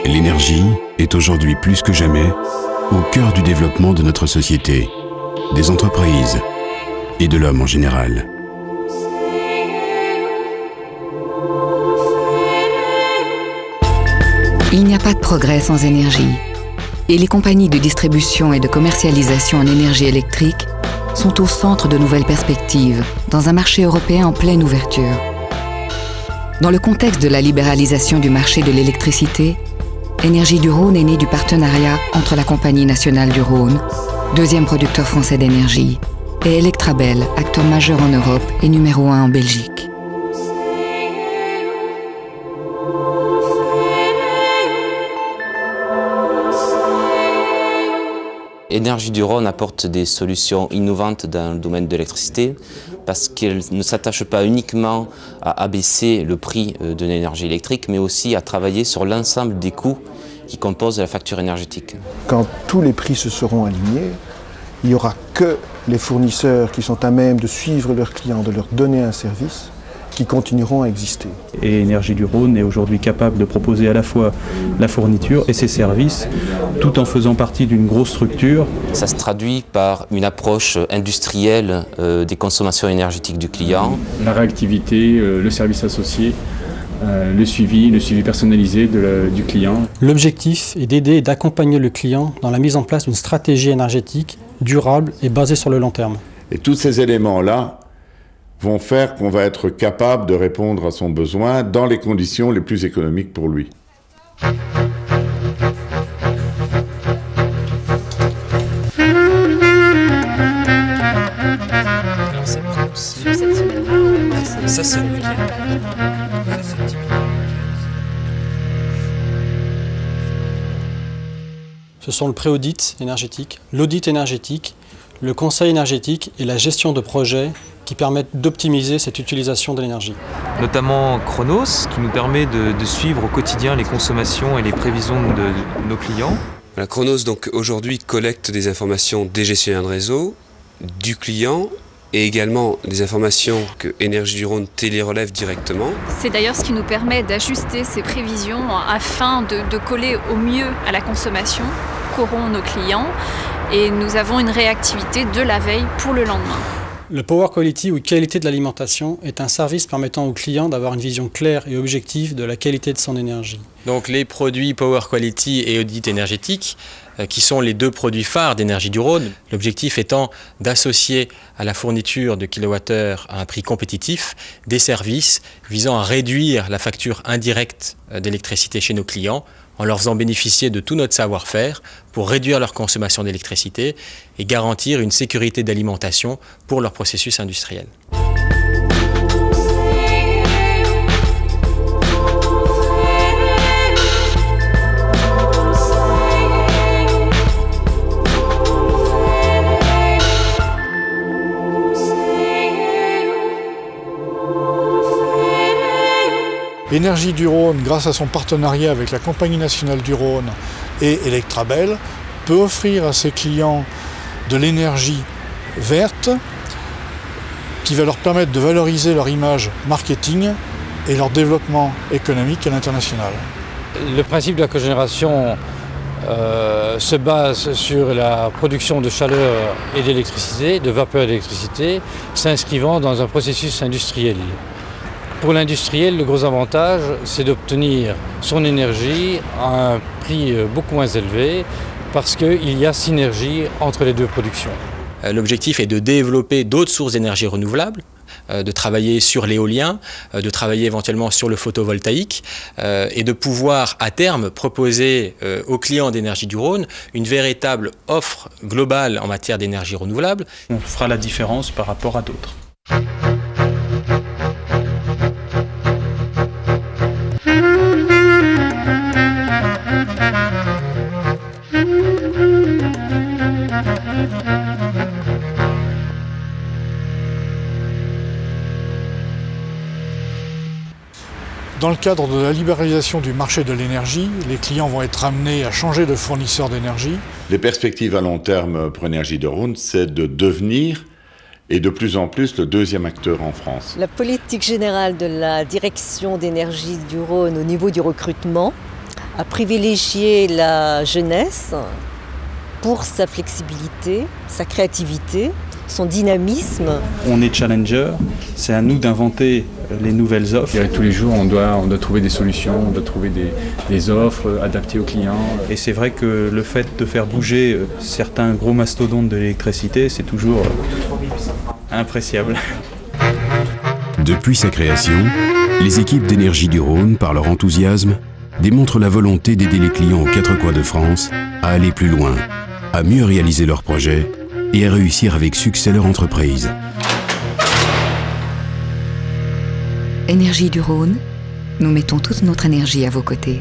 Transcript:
L'énergie est aujourd'hui plus que jamais au cœur du développement de notre société, des entreprises et de l'homme en général. Il n'y a pas de progrès sans énergie. Et les compagnies de distribution et de commercialisation en énergie électrique sont au centre de nouvelles perspectives dans un marché européen en pleine ouverture. Dans le contexte de la libéralisation du marché de l'électricité, Énergie du Rhône est née du partenariat entre la Compagnie nationale du Rhône, deuxième producteur français d'énergie, et Electrabel, acteur majeur en Europe et numéro 1 en Belgique. Énergie du Rhône apporte des solutions innovantes dans le domaine de l'électricité parce qu'elle ne s'attache pas uniquement à abaisser le prix de l'énergie électrique, mais aussi à travailler sur l'ensemble des coûts qui composent la facture énergétique. Quand tous les prix se seront alignés, il n'y aura que les fournisseurs qui sont à même de suivre leurs clients, de leur donner un service, qui continueront à exister. Et Énergie du Rhône est aujourd'hui capable de proposer à la fois la fourniture et ses services, tout en faisant partie d'une grosse structure. Ça se traduit par une approche industrielle des consommations énergétiques du client. La réactivité, le service associé, le suivi personnalisé du client. L'objectif est d'aider et d'accompagner le client dans la mise en place d'une stratégie énergétique durable et basée sur le long terme. Et tous ces éléments-là vont faire qu'on va être capable de répondre à son besoin dans les conditions les plus économiques pour lui. Ça, c'est le week-end. Ce sont le pré-audit énergétique, l'audit énergétique, le conseil énergétique et la gestion de projets qui permettent d'optimiser cette utilisation de l'énergie. Notamment Chronos, qui nous permet de suivre au quotidien les consommations et les prévisions de nos clients. La Chronos, donc, aujourd'hui, collecte des informations des gestionnaires de réseau, du client, et également des informations que Énergie du Rhône télérelève directement. C'est d'ailleurs ce qui nous permet d'ajuster ces prévisions afin de coller au mieux à la consommation qu'auront nos clients. Et nous avons une réactivité de la veille pour le lendemain. Le Power Quality ou qualité de l'alimentation est un service permettant au client d'avoir une vision claire et objective de la qualité de son énergie. Donc les produits Power Quality et Audit énergétique, qui sont les deux produits phares d'Énergie du Rhône. L'objectif étant d'associer à la fourniture de kilowattheures à un prix compétitif des services visant à réduire la facture indirecte d'électricité chez nos clients en leur faisant bénéficier de tout notre savoir-faire pour réduire leur consommation d'électricité et garantir une sécurité d'alimentation pour leur processus industriel. Énergie du Rhône, grâce à son partenariat avec la Compagnie nationale du Rhône et Electrabel, peut offrir à ses clients de l'énergie verte qui va leur permettre de valoriser leur image marketing et leur développement économique à l'international. Le principe de la cogénération se base sur la production de chaleur et d'électricité, de vapeur d'électricité, s'inscrivant dans un processus industriel. Pour l'industriel, le gros avantage, c'est d'obtenir son énergie à un prix beaucoup moins élevé parce qu'il y a synergie entre les deux productions. L'objectif est de développer d'autres sources d'énergie renouvelables, de travailler sur l'éolien, de travailler éventuellement sur le photovoltaïque et de pouvoir à terme proposer aux clients d'Énergie du Rhône une véritable offre globale en matière d'énergie renouvelable. On fera la différence par rapport à d'autres. Dans le cadre de la libéralisation du marché de l'énergie, les clients vont être amenés à changer de fournisseur d'énergie. Les perspectives à long terme pour Énergie du Rhône, c'est de devenir et de plus en plus le deuxième acteur en France. La politique générale de la direction d'énergie du Rhône au niveau du recrutement a privilégié la jeunesse pour sa flexibilité, sa créativité, son dynamisme. On est challenger, c'est à nous d'inventer les nouvelles offres. Tous les jours, on doit trouver des solutions, on doit trouver des offres adaptées aux clients. Et c'est vrai que le fait de faire bouger certains gros mastodontes de l'électricité, c'est toujours appréciable. Depuis sa création, les équipes d'Énergie du Rhône, par leur enthousiasme, démontrent la volonté d'aider les clients aux quatre coins de France à aller plus loin, à mieux réaliser leurs projets et à réussir avec succès leur entreprise. Énergie du Rhône, nous mettons toute notre énergie à vos côtés.